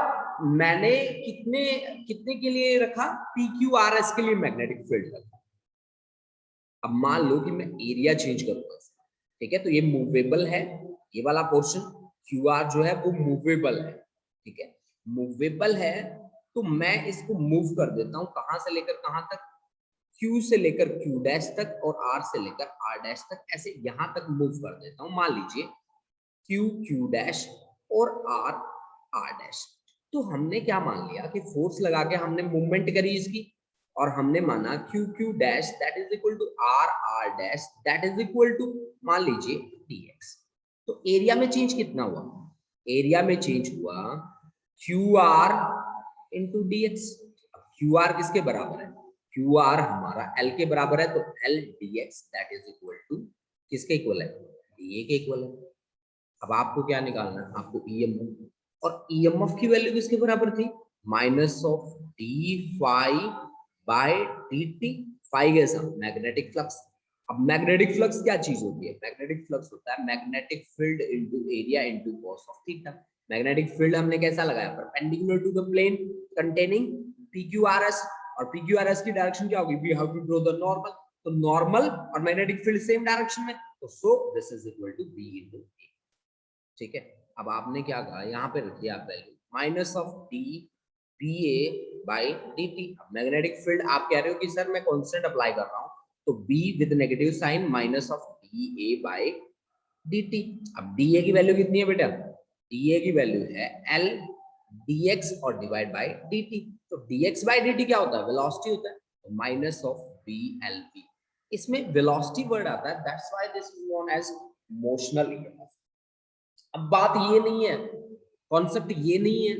मैंने कितने कितने के लिए रखा, पी क्यू आर एस के लिए मैग्नेटिक फील्ड रखा। अब मान लो कि मैं एरिया चेंज करूंगा, ठीक है, तो ये मूवेबल है, ये वाला पोर्शन क्यू आर जो है वो मूवेबल है, ठीक है, मूवेबल है। तो मैं इसको मूव कर देता हूं, कहां से लेकर कहां तक, Q से लेकर Q डैश तक और R से लेकर R डैश तक, ऐसे यहां तक मूव कर देता हूं। मान लीजिए Q Q डैश और R R डैश। तो हमने क्या मान लिया कि फोर्स लगा के हमने मूवमेंट करी इसकी, और हमने माना Q Q dash that is equal to R R dash that is equal to, मान लीजिए dx। तो एरिया में चेंज कितना हुआ, एरिया में चेंज हुआ Q R into D x. Q R किसके बराबर है, क्यू आर हमारा एल के बराबर है, तो L D X that is equal to किसके इक्वल है, डी ए के इक्वल है। अब आपको क्या निकालना है, आपको ईएमएफ, और ईएमएफ की वैल्यू किसके बराबर थी, minus of D phi by D T. Phi कैसा, मैग्नेटिक फ्लक्स। अब मैग्नेटिक फ्लक्स क्या चीज होती है, मैग्नेटिक फ्लक्स होता है magnetic field into area into cos of theta. Magnetic field हमने कैसा लगाया, perpendicular to the plane containing PQRS, और PQRS की डायरेक्शन क्या होगी, we have to draw the normal, तो नॉर्मल और मैग्नेटिक फील्ड सेम डायरेक्शन में, तो so this is equal to B into A, ठीक है। अब आपने क्या कहा, यहाँ पे रखिए आप value minus of D B A by D T. Magnetic field आप कह रहे हो कि सर मैं कांस्टेंट अप्लाई कर रहा हूँ, तो B with negative sign minus of D A by D T. अब डी ए की वैल्यू कितनी है बेटा, डी ए की वैल्यू है एल डी एक्स और डिवाइड बाई डी टी। तो D X by D T क्या होता है, वेलोसिटी होता है, तो minus of B L B. इसमें वेलोसिटी वर्ड आता है, that's why this is known as motional EMF. अब बात ये नहीं है, कॉन्सेप्ट ये नहीं है,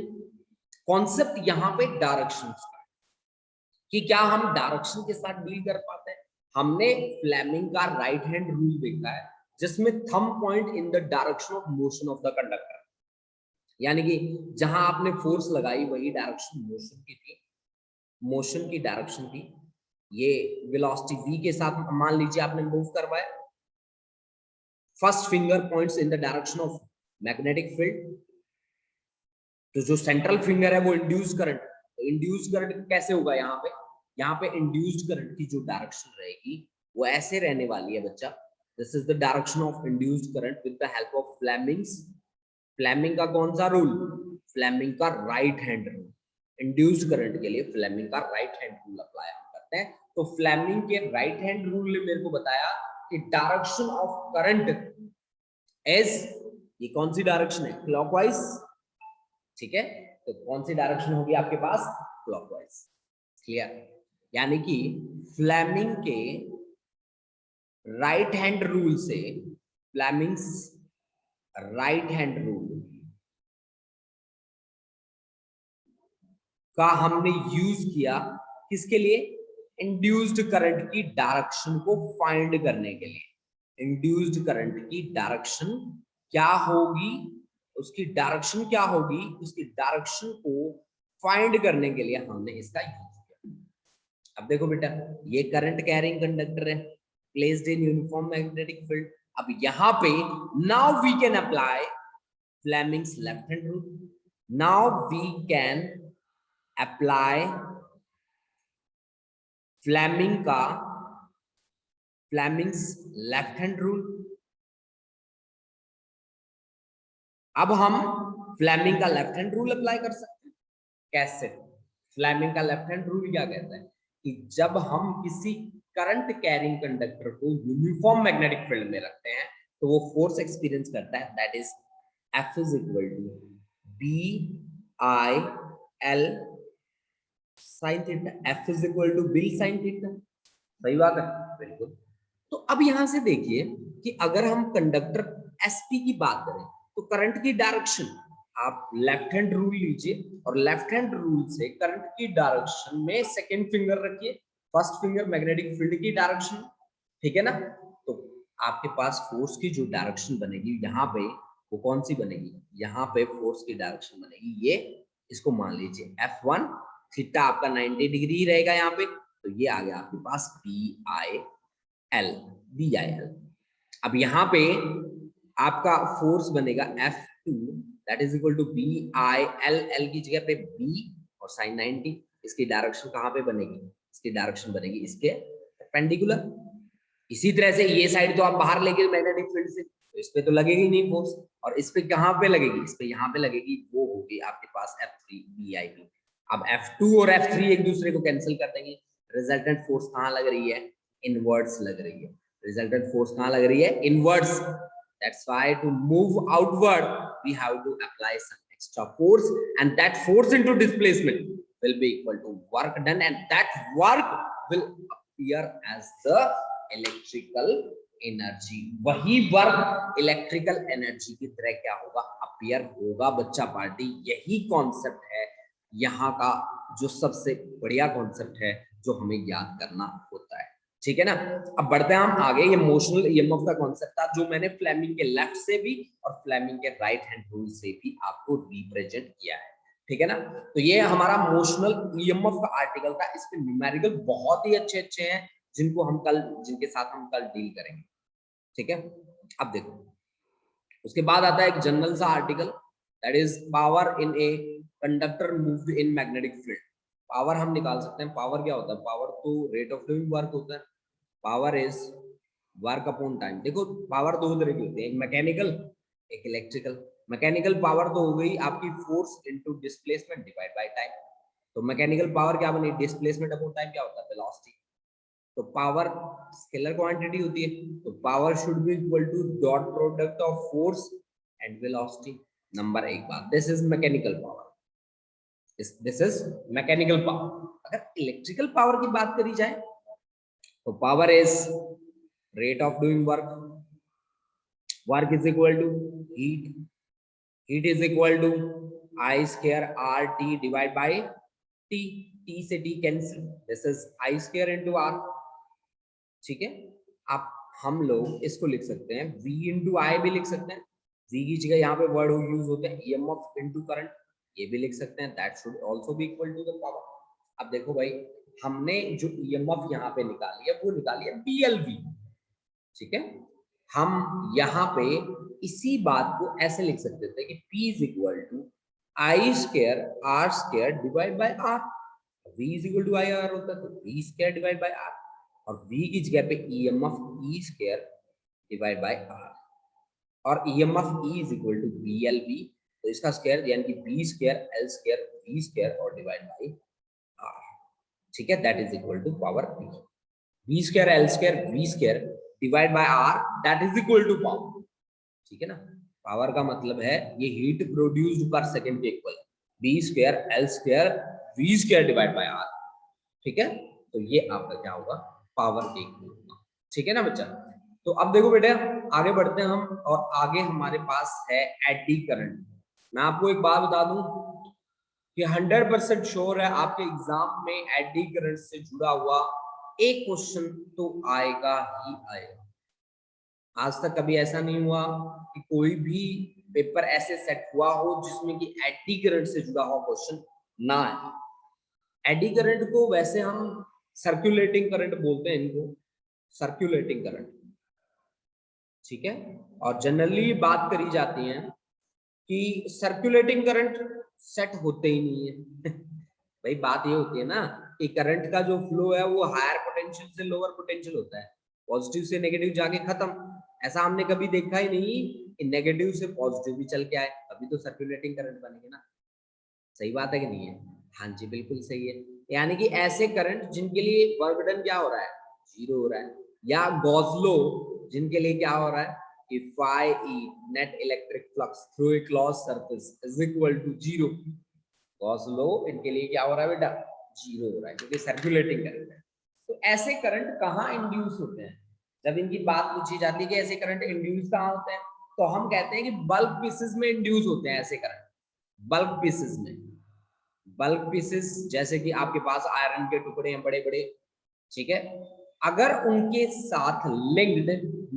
कॉन्सेप्ट यहां पे डायरेक्शन का, कि क्या हम डायरेक्शन के साथ डील कर पाते हैं। हमने फ्लेमिंग का राइट हैंड रूल देखा है, जिसमें thumb point in the direction of motion of the conductor, यानी कि जहां आपने फोर्स लगाई वही डायरेक्शन मोशन की थी, मोशन की डायरेक्शन थी। ये वेलोसिटी v के साथ मान लीजिए आपने मूव करवाया, first finger points in the direction of magnetic field, तो जो सेंट्रल फिंगर है वो इंड्यूस करंट, तो इंड्यूस करंट कैसे होगा, यहाँ पे इंड्यूस्ड करंट की जो डायरेक्शन रहेगी वो ऐसे रहने वाली है बच्चा, this is the direction of induced current with the help of Fleming's. Fleming का कौन सा रूल, फ्लेमिंग का right hand rule. Induced current के लिए फ्लेमिंग का राइट हैंड रूल अप्लाई करते हैं। तो फ्लेमिंग के राइट हैंड रूल ने मेरे को बताया कि डायरेक्शन ऑफ करंट एज, ये कौन सी डायरेक्शन है, क्लॉकवाइज, ठीक है, तो कौन सी डायरेक्शन होगी आपके पास, क्लॉकवाइज, क्लियर। यानी कि फ्लेमिंग के राइट हैंड रूल से, फ्लेमिंग्स राइट हैंड रूल का हमने यूज किया किसके लिए, इंड्यूस्ड करंट की डायरेक्शन को फाइंड करने के लिए, इंड्यूस्ड करंट की डायरेक्शन क्या होगी, उसकी डायरेक्शन क्या होगी, उसकी डायरेक्शन को फाइंड करने के लिए हमने इसका यूज किया। अब देखो बेटा, ये करंट कैरिंग कंडक्टर है, placed in uniform magnetic field. अब यहाँ पे now we can apply Fleming's left hand rule. Now we can apply Fleming's left hand rule. अब हम फ्लेमिंग का लेफ्ट हैंड रूल अप्लाई कर सकते हैं। कैसे? फ्लेमिंग का लेफ्ट हैंड रूल क्या कहता है कि जब हम किसी करंट कैरिंग कंडक्टर को यूनिफॉर्म मैग्नेटिक फील्ड में रखते हैं तो वो फोर्स एक्सपीरियंस करता है, that is F is equal to BIL sine theta. F is equal to BIL sine theta. सही बात है, वेरी गुड। तो अब यहां से देखिए कि अगर हम कंडक्टर SP की बात करें तो करंट की डायरेक्शन, आप लेफ्ट हैंड रूल लीजिए और लेफ्ट हैंड रूल से करंट की डायरेक्शन में सेकंड फिंगर रखिए, फर्स्ट फिंगर मैग्नेटिक फील्ड की डायरेक्शन, ठीक है ना। तो आपके पास फोर्स की जो डायरेक्शन बनेगी यहाँ पे वो कौन सी बनेगी, यहाँ पे फोर्स की डायरेक्शन बनेगी ये, इसको मान लीजिए F1, थीटा आपका 90 डिग्री रहेगा यहाँ पे, तो ये आ गया आपके पास BIL। अब यहाँ पे आपका फोर्स बनेगा F2, that is equal to BIL, L की जगह पे B और साइन 90। इसकी डायरेक्शन कहाँ पे बनेगी, इसकी डायरेक्शन बनेगी इसके परपेंडिकुलर। इसी तरह से ये साइड तो आप बाहर लेके मैग्नेटिक फील्ड से, तो इस पे तो लगेगी नहीं फोर्स, और इस पे कहाँ पे लगेगी, इस पे यहाँ पे लगेगी, वो होगी आपके पास F3 BIB। अब F2 और F3 एक दूसरे को कैंसिल कर देंगे, रिजल्टेंट फोर्स कहाँ लग रही है, इनवर्ड्स लग रही है। रिजल्टेंट फोर्स कहाँ लग रही है, inwards. That's why to move outward we have to apply some extra force, and that force into displacement will be equal to work done, and that work will appear as the electrical energy। वही work electrical energy की तरह क्या होगा, appear होगा बच्चा party. यही concept है यहाँ का, जो सबसे बढ़िया कॉन्सेप्ट है जो हमें याद करना होता है, ठीक है ना। अब बढ़ते हैं हम आगे। ये मोशनल ईएमएफ का कॉन्सेप्ट था जो मैंने फ्लेमिंग के लेफ्ट से भी और फ्लेमिंग के राइट हैंड रूल से भी आपको रिप्रेजेंट किया है, ठीक है ना। तो ये हमारा मोशनल ईएमएफ का आर्टिकल था। इसके न्यूमेरिकल बहुत ही अच्छे अच्छे हैं जिनके साथ हम कल डील करेंगे, ठीक है। अब देखो, उसके बाद आता है एक जनरल सा article, that is power in a conductor moved in magnetic field. Power हम निकाल सकते हैं। पावर क्या होता है, पावर तो रेट ऑफ डूइंग वर्क होता है। Power is work upon time. देखो पावर दो तरह की होती है, एक मैकेनिकल एक इलेक्ट्रिकल। मैकेनिकल पावर तो हो गई आपकी force into displacement divide by time. तो मैकेनिकल पावर क्या बनी, डिस्प्लेसमेंट अपॉन टाइम क्या होता है, वेलोसिटी। तो पावर स्केलर क्वांटिटी होती है, तो power should be equal to dot product of force and velocity. Number एक बात, this is mechanical power, this is mechanical power. अगर इलेक्ट्रिकल पावर की बात करी जाए तो power is rate of doing work, work is equal to heat, heat is equal to I square R T divide by T, T से T cancel, this is I square into R, ठीक है। आप हम लोग इसको लिख सकते हैं V इंटू आई भी लिख सकते हैं, V की जगह यहाँ पे वर्ड यूज होते हैं EMF इंटू करंट, ये भी लिख सकते हैं, that should also be equal to the power. अब देखो भाई, हमने जो EMF यहाँ पे निकाली है वो निकाली है BLV, ठीक है। हम यहाँ पे इसी बात को ऐसे लिख सकते थे कि P is equal to I square R square divide by R. V is equal to I R होता है तो V square divide by R, और V की जगह पे EMF E square divide by R, और EMF E is equal to BLV, तो इसका स्क्वायर यानी कि B square L square V square और डिवाइड बाय R, ठीक है। That is equal to power P। B square L square V square divide by R, that is equal to power, ठीक है ना। पावर का मतलब है ये हीट प्रोड्यूस्ड पर सेकंड के equal, B square L square V square divide by R, ठीक है। तो ये आपका क्या होगा, पावर के इक्वल होगा, ठीक है ना बच्चा। तो अब देखो बेटे, आगे बढ़ते हैं हम, और आगे हमारे पास है एडी करंट। मैं आपको एक बात बता दूं कि 100% श्योर है आपके एग्जाम में एडी करंट से जुड़ा हुआ एक क्वेश्चन तो आएगा ही आएगा। आज तक कभी ऐसा नहीं हुआ कि कोई भी पेपर ऐसे सेट हुआ हो जिसमें कि एडी करंट से जुड़ा हुआ क्वेश्चन ना आए। एडी करंट को वैसे हम सर्कुलेटिंग करंट बोलते हैं, इनको सर्कुलेटिंग करंट, ठीक है। और जनरली बात करी जाती है कि सर्कुलेटिंग करंट सेट होते ही नहीं है भाई बात ये होती है ना कि करंट का जो फ्लो है वो हायर पोटेंशियल से लोअर पोटेंशियल होता है, पॉजिटिव से नेगेटिव जाके खत्म। ऐसा हमने कभी देखा ही नहीं कि नेगेटिव से पॉजिटिव भी चल के आए, अभी तो सर्कुलेटिंग करंट बनेगी ना। सही बात है कि नहीं है? हाँ जी बिल्कुल सही है। यानी कि ऐसे करंट जिनके लिए वर्क डन क्या हो रहा है, जीरो हो रहा है, या गॉस लॉ जिनके लिए क्या हो रहा है कि phi e net electric flux through a closed surface is equal to 0। Gauss law इनके लिए क्या हो रहा है बेटा, जीरो हो रहा है, क्योंकि सर्कुलेटिंग करंट है। तो ऐसे करंट कहाँ इंड्यूस होते हैं? जब इनकी बात पूछी जाती है कि ऐसे करंट इंड्यूस कहाँ होते हैं, तो हम कहते हैं कि बल्क पीसेस में इंड्यूस होते हैं ऐसे करंट। बल्क पीसेस में, बल्क पीसेस जैसे कि आपके पास आयरन के टुकड़े हैं बड़े बड़े, ठीक है, अगर उनके साथ लिंक्ड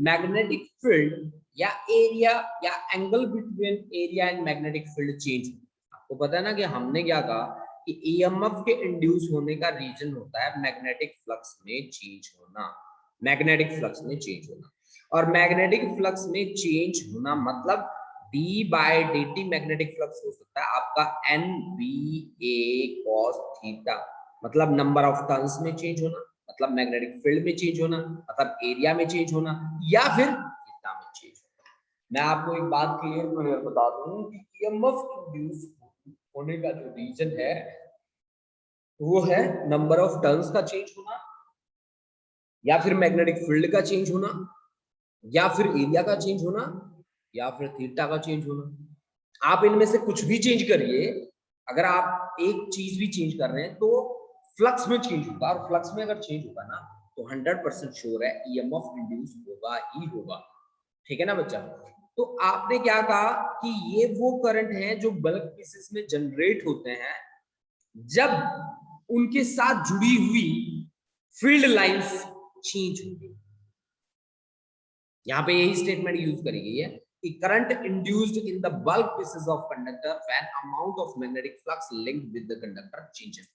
मैग्नेटिक फील्ड या एरिया या angle between area and magnetic field change, आपको पता है ना कि हमने क्या कहा कि ईएमएफ के इंड्यूस होने का रीजन होता है मैग्नेटिक फ्लक्स में चेंज होना, मैग्नेटिक फ्लक्स में चेंज होना। और मैग्नेटिक फ्लक्स में चेंज होना मतलब d by dt magnetic flux हो सकता है आपका n b a cos theta, मतलब नंबर ऑफ टर्न्स में चेंज होना, मतलब मैग्नेटिक फील्ड में चेंज होना, मतलब एरिया में चेंज होना, या फिर थीटा में चेंज होना। मैं आपको एक बात क्लियर बता दूं कि ईएमएफ इंड्यूस होने का जो रीजन है वो है नंबर ऑफ टर्न्स का चेंज होना, या फिर मैग्नेटिक फील्ड का चेंज होना, या फिर एरिया का चेंज होना, या फिर थीटा का चेंज होना। आप इनमें से कुछ भी चेंज करिए, अगर आप एक चीज भी चेंज कर रहे हैं तो फ्लक्स में चेंज होगा, और फ्लक्स में अगर चेंज होगा ना तो 100% श्योर है ईएमएफ इंड्यूस होगा ही होगा, ठीक है ना बच्चा। तो आपने क्या कहा कि ये वो करंट हैं जो बल्क पीसेस में जनरेट होते हैं जब उनके साथ जुड़ी हुई फील्ड लाइंस चेंज होगी। यहाँ पे यही स्टेटमेंट यूज करी गई है कि current induced in the bulk pieces of conductor when amount of magnetic flux linked with the conductor changes,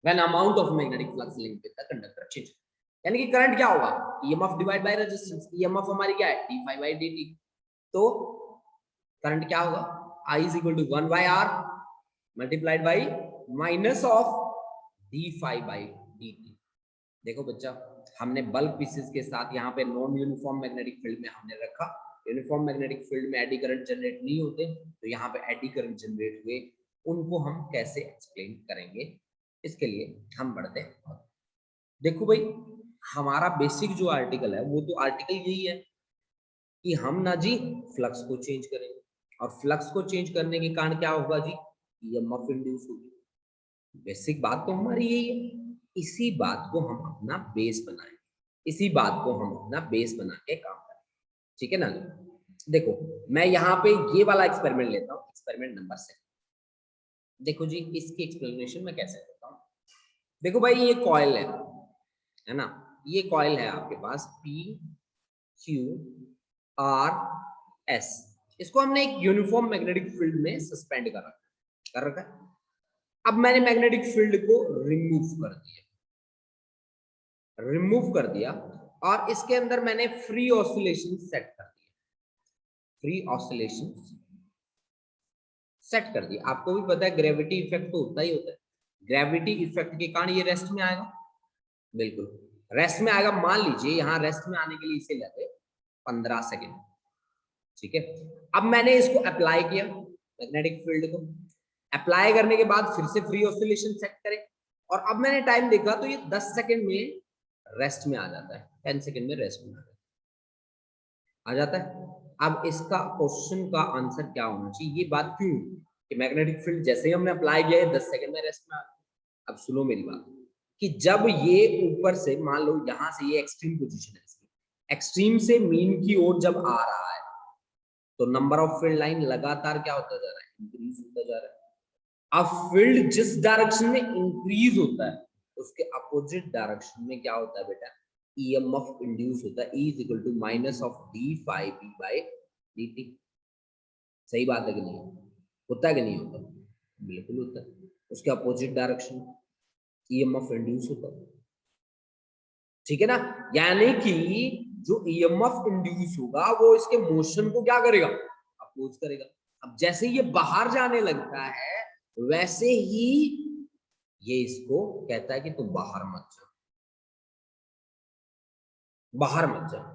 when amount of magnetic flux linked with the conductor changes. यानी कि करंट क्या होगा, EMF divide by resistance, EMF हमारी क्या है d phi by dt। तो current क्या होगा, I is equal to 1 by R multiplied by minus of d phi by dt। देखो बच्चा, हमने बल्क पीसेस के साथ यहाँ पे नॉन यूनिफॉर्म मैग्नेटिक फील्ड में हमने रखा, यूनिफॉर्म मैग्नेटिक फील्ड में एडी करंट जनरेट नहीं होते, तो यहाँ पे एडी करंट जनरेट हुए, उनको हम कैसे एक्सप्लेन करेंगे, इसके लिए हम बढ़ते हैं। देखो भाई, हमारा बेसिक जो आर्टिकल है वो तो आर्टिकल यही है कि हम ना जी फ्लक्स को चेंज करेंगे, और फ्लक्स को चेंज करने के कारण क्या होगा जी, ईएमएफ इंड्यूस होगी। बेसिक बात तो हमारी यही है, इसी बात को हम अपना बेस बनाएं, इसी बात को हम अपना बेस बना के काम करें, ठीक है ना। देखो मैं यहाँ पे ये वाला एक्सपेरिमेंट लेता हूँ, एक्सपेरिमेंट नंबर 7। देखो जी इसकी एक्सप्लेनेशन मैं कैसे करता हूँ। देखो भाई ये कॉइल है ना, ये कॉइल है आपके पास P Q R S, इसको हमने एक यूनिफॉर्म मैग्नेटिक फील्ड में सस्पेंड कर रखा है। अब मैंने मैग्नेटिक फील्ड को रिमूव कर दिया और इसके अंदर मैंने फ्री ऑसिलेशन सेट कर दिया, फ्री ऑसिलेशन सेट कर दिया। आपको भी पता है ग्रेविटी इफेक्ट तो होता ही होता है, ग्रेविटी इफेक्ट के कारण ये रेस्ट में आएगा, बिल्कुल रेस्ट में आएगा। मान लीजिए यहाँ रेस्ट में आने के लिए इसे लगे 15 सेकेंड, ठीक है। अब मैंने इसको अप्लाई किया मैग्नेटिक फील्ड को, अप्लाई करने के बाद फिर से फ्री ऑसिलेशन सेट करें, और अब मैंने टाइम देखा तो ये 10 सेकेंड में रेस्ट में आ जाता है, 10 सेकेंड में रेस्ट में आ जाता है। अब इसका क्वेश्चन का आंसर क्या होना चाहिए, ये बात क्यों कि मैग्नेटिक फील्ड जैसे ही हमने अप्लाई किया है 10 सेकेंड में रेस्ट में आ गया। अब सुनो मेरी बात कि जब ये ऊपर से मान लो यहाँ से ये एक्सट्रीम पोजीशन है इसकी, एक्सट्रीम से मीन की ओर जब आ रहा है तो नंबर ऑफ फील्ड लाइन लगातार क्या होता जा रहा है, इंक्रीज होता जा रहा है। अब फील्ड जिस डायरेक्शन में इंक्रीज होता है उसके अपोजिट डायरेक्शन में क्या होता है बेटा, ईएमएफ इंड्यूस होता है, E is equal to minus of D phi B by D T. सही बात है कि नहीं, होता है कि नहीं होता, बिल्कुल होता है, उसके अपोजिट डायरेक्शन ईएमएफ इंड्यूस होता है, ठीक है ना। यानी कि जो ईएमएफ इंड्यूस होगा वो इसके मोशन को क्या करेगा, अपोज करेगा। अब जैसे ये बाहर जाने लगता है वैसे ही ये इसको कहता है कि तुम बाहर मत जाओ, बाहर मत जाओ।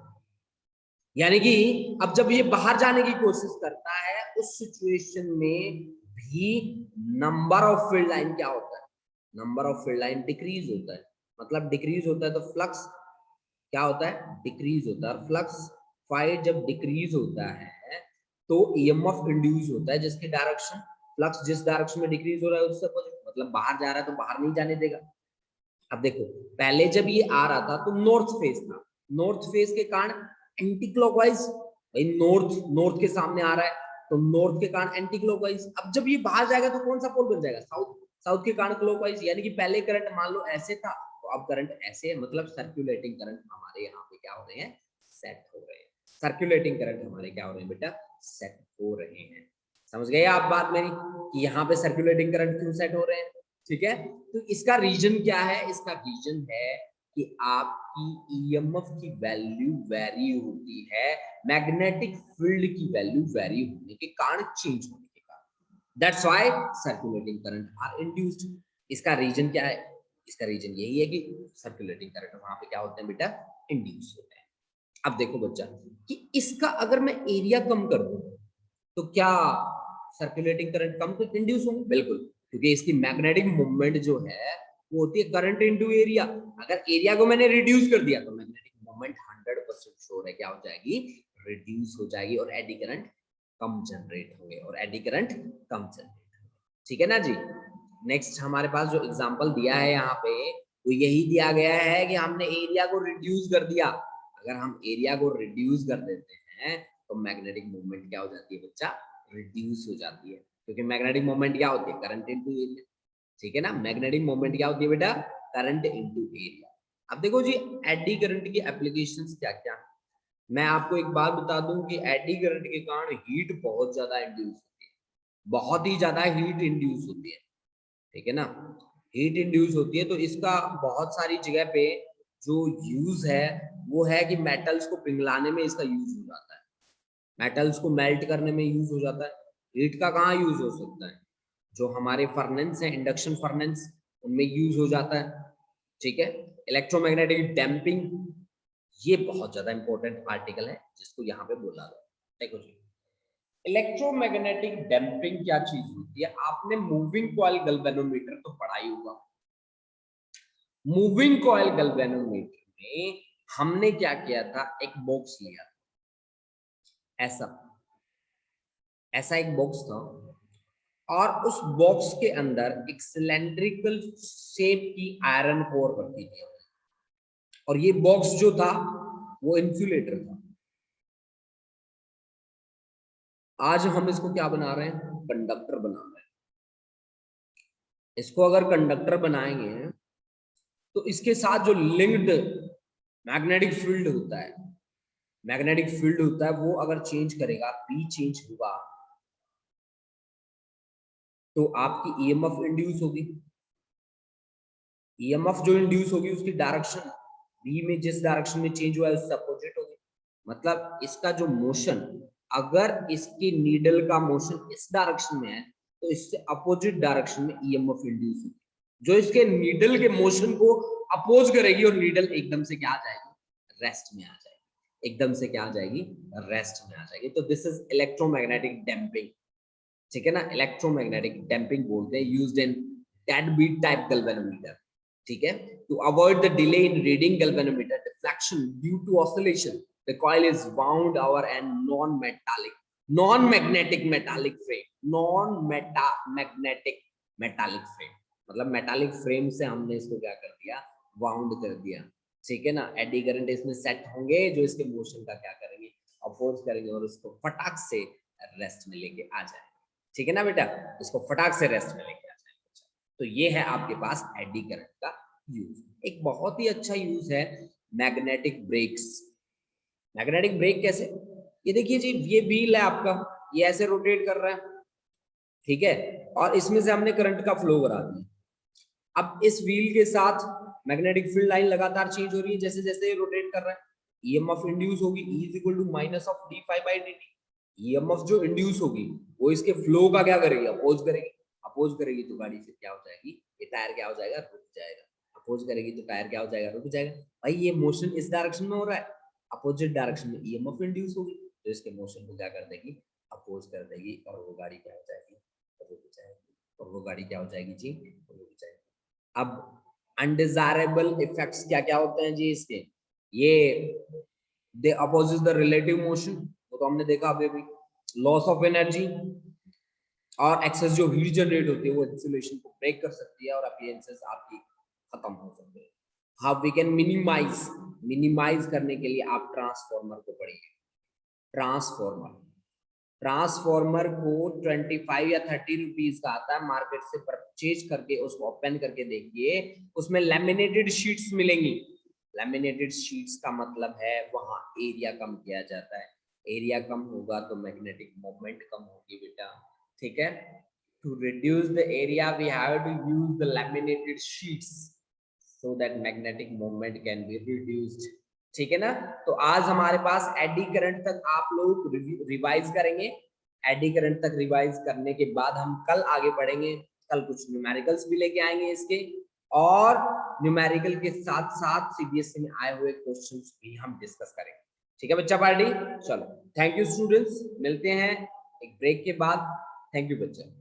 यानी कि अब जब ये बाहर जाने की कोशिश करता है उस सिचुएशन में भी नंबर ऑफ फील्ड लाइन क्या होता है, number of field line decrease होता है। मतलब डिक्रीज होता है तो फ्लक्स क्या होता है, डिक्रीज होता है। और फ्लक्स फाई जब डिक्रीज होता है तो ईएमएफ इंड्यूस होता है जिसकी डायरेक्शन, फ्लक्स जिस डायरेक्शन में डिक्रीज हो रहा है उससे मतलब बाहर जा रहा है तो बाहर नहीं जाने देगा। अब देखो पहले जब ये आ रहा था तो नॉर्थ फेस था, नॉर्थ फेस के कारण एंटी क्लॉकवाइज, भाई नॉर्थ नॉर्थ के सामने आ रहा है तो नॉर्थ के कारण एंटी क्लॉकवाइज। अब जब ये बाहर जाएगा तो कौन सा पोल बन जाएगा, साउथ, साउथ के कारण क्लॉकवाइज। यानी कि पहले करंट मान लो ऐसे था तो अब करंट ऐसे है, मतलब सर्कुलेटिंग करंट हमारे यहाँ पे क्या हो रहे हैं, सेट हो रहे हैं। सर्कुलेटिंग करंट हमारे क्या हो रहे हैं बेटा, सेट हो रहे हैं। समझ गए आप बात मेरी कि यहाँ पे सर्कुलेटिंग करंट क्यों सेट हो रहे हैं, ठीक है। तो इसका रीजन क्या है, इसका रीजन है कि आपकी ईएमएफ की वैल्यू वेरी होती है मैग्नेटिक फील्ड की वैल्यू वेरी होने के कारण, चेंज होने के कारण। That's why circulating current are induced. इसका रीजन क्या है, इसका रीजन यही है कि सर्कुलेटिंग करंट वहां पे क्या होते हैं बेटा, इंड्यूस होते हैं। अब देखो बच्चा कि इसका अगर मैं एरिया कम कर दूं तो क्या सर्कुलेटिंग करंट कम तो इंड्यूस होंगे, बिल्कुल, क्योंकि इसकी मैग्नेटिक मूवमेंट जो है वो होती है करंट इनटू एरिया। अगर एरिया को मैंने रिड्यूस कर दिया तो मैग्नेटिक मूवमेंट 100% श्योर है क्या हो जाएगी, रिड्यूस हो जाएगी और एडी करंट कम जनरेट होंगे, और एडी करंट कम जनरेट होंगे, ठीक है ना जी। नेक्स्ट हमारे पास जो एग्जांपल दिया है यहाँ पे वो यही दिया गया है कि हमने एरिया को रिड्यूस कर दिया। अगर हम एरिया को रिड्यूस कर देते हैं तो मैग्नेटिक मूवमेंट क्या हो जाती है बच्चा, रिड्यूस हो जाती है, क्योंकि मैग्नेटिक मूवमेंट क्या होती है, करंट इनटू एरिया, ठीक है ना। मैग्नेटिक मूवमेंट क्या होती है बेटा, करंट इनटू एरिया। अब देखो जी एडी करंट की एप्लीकेशंस क्या क्या, मैं आपको एक बात बता दूं कि एडी करंट के कारण हीट बहुत ज्यादा इंड्यूस होती है, बहुत ही ज्यादा हीट इंड्यूस होती है, ठीक है ना। हीट इंड्यूस होती है तो इसका बहुत सारी जगह पे जो यूज है वो है कि मेटल्स को पिघलाने में इसका यूज हो जाता है, मेटल्स को मेल्ट करने में यूज हो जाता है। हीट का कहाँ यूज हो सकता है, जो हमारे फर्नेंस है, इंडक्शन फर्नेंस, उनमें यूज हो जाता है, ठीक है। इलेक्ट्रोमैग्नेटिक डैम्पिंग, ये बहुत ज्यादा इंपॉर्टेंट आर्टिकल है जिसको यहाँ पे बोला गया। देखो जी इलेक्ट्रोमैग्नेटिक डैम्पिंग क्या चीज होती है, आपने मूविंग कॉइल गैल्वेनोमीटर तो पढ़ा ही होगा। मूविंग कॉइल गैल्वेनोमीटर में हमने क्या किया था, एक बॉक्स लिया, ऐसा ऐसा एक बॉक्स था, और उस बॉक्स के अंदर एक सिलेंड्रिकल शेप की आयरन कोर रखी थी, और ये बॉक्स जो था वो इंसुलेटर था। आज हम इसको क्या बना रहे हैं, कंडक्टर बना रहे हैं। इसको अगर कंडक्टर बनाएंगे तो इसके साथ जो लिंक्ड मैग्नेटिक फील्ड होता है, मैग्नेटिक फील्ड होता है वो अगर चेंज करेगा, बी चेंज होगा तो आपकी ईएमएफ इंड्यूस होगी। ईएमएफ जो इंड्यूस होगी उसकी डायरेक्शन बी में जिस डायरेक्शन में चेंज हुआ है उससे अपोजिट होगी। मतलब इसका जो मोशन, अगर इसकी नीडल का मोशन इस डायरेक्शन में है तो इससे अपोजिट डायरेक्शन में ईएमएफ इंड्यूस होगी, जो इसके नीडल के मोशन को अपोज करेगी, और नीडल एकदम से क्या आ जाएगी, रेस्ट में आ जाएगी, एकदम से क्या आ जाएगी, रेस्ट में आ जाएगी। तो दिस इज इलेक्ट्रोमैग्नेटिक डैम्पिंग, ठीक है ना। इलेक्ट्रोमैग्नेटिक डैम्पिंग बोलते हैं, used in deadbeat type galvanometer, ठीक है। To avoid the delay in reading galvanometer deflection due to oscillation, the coil is bound over an non metallic, non magnetic metallic frame, non magnetic metallic frame, मतलब metallic frame से हमने इसको क्या कर दिया, bound कर दिया, ठीक है ना। एडी करंट इसमें सेट होंगे जो इसके मोशन का क्या करेंगे, अपोज करेंगे, और उसको फटाक से रेस्ट में लेके आ जाए, ठीक है ना बेटा, इसको फटाक से रेस्ट में लेके आ जाए। तो ये है आपके पास एडी करंट का यूज। एक बहुत ही अच्छा यूज है मैग्नेटिक ब्रेक्स। मैग्नेटिक ब्रेक कैसे? ये देखिए जी, ये व्हील है आपका, ये ऐसे रोटेट कर रहा है, ठीक है, और इसमें से हमने करंट का फ्लो करा दिया। अब इस व्हील के साथ मैग्नेटिक फील्ड लाइन लगातार चेंज हो रही है जैसे जैसे ये रोटेट कर रहा है। ईएमएफ इंड्यूस होगी, E is equal to minus of D phi by D T. EMF जो इंड्यूस होगी वो इसके फ्लो का क्या करेगी? अपोज करेगी। अपोज करेगी तो गाड़ी से क्या हो जाएगी? ये टायर क्या हो जाएगा? रुक जाएगा। अपोज करेगी तो टायर क्या हो जाएगा? रुक जाएगा। भाई ये मोशन इस डायरेक्शन में हो रहा है, अपोजिट डायरेक्शन में ईएमएफ इंड्यूस होगी तो इसके मोशन को क्या कर देगी? अपोज कर देगी, और वो गाड़ी क्या हो जाएगी? रुक जाएगी। और वो गाड़ी क्या हो जाएगी जी? रुक जाएगी। अब अनडिजायरेबल इफेक्ट्स क्या क्या होते हैं जी इसके? ये दे अपोजेस द रिलेटिव मोशन, वो तो हमने देखा अभी अभी। लॉस ऑफ एनर्जी, और एक्सेस जो हीट जनरेट होती है वो इंसुलेशन को ब्रेक कर सकती है और अपीयरेंसेस आपकी खत्म हो सकते हैं। How we can minimize, minimize करने के लिए आप ट्रांसफॉर्मर को पढ़िए। ट्रांसफॉर्मर, ट्रांसफॉर्मर को 25 या 30 रुपीज का आता है, मार्केट से परचेज करके उसको ओपन करके देखिए, उसमें लैमिनेटेड शीट्स मिलेंगी। लैमिनेटेड शीट्स का मतलब है वहां एरिया कम किया जाता है। एरिया कम होगा तो मैग्नेटिक मोमेंट कम होगी बेटा, ठीक है। To reduce the area we have to use the laminated sheets so that magnetic moment can be reduced, ठीक है ना। तो आज हमारे पास एडी करंट तक आप लोग रिवाइज करेंगे। एडी करंट तक रिवाइज करने के बाद हम कल आगे बढ़ेंगे। कल कुछ न्यूमेरिकल्स भी लेके आएंगे इसके, और न्यूमेरिकल के साथ साथ सीबीएसई में आए हुए क्वेश्चंस भी हम डिस्कस करेंगे, ठीक है बच्चा पार्टी। चलो थैंक यू स्टूडेंट्स, मिलते हैं एक ब्रेक के बाद। थैंक यू बच्चा।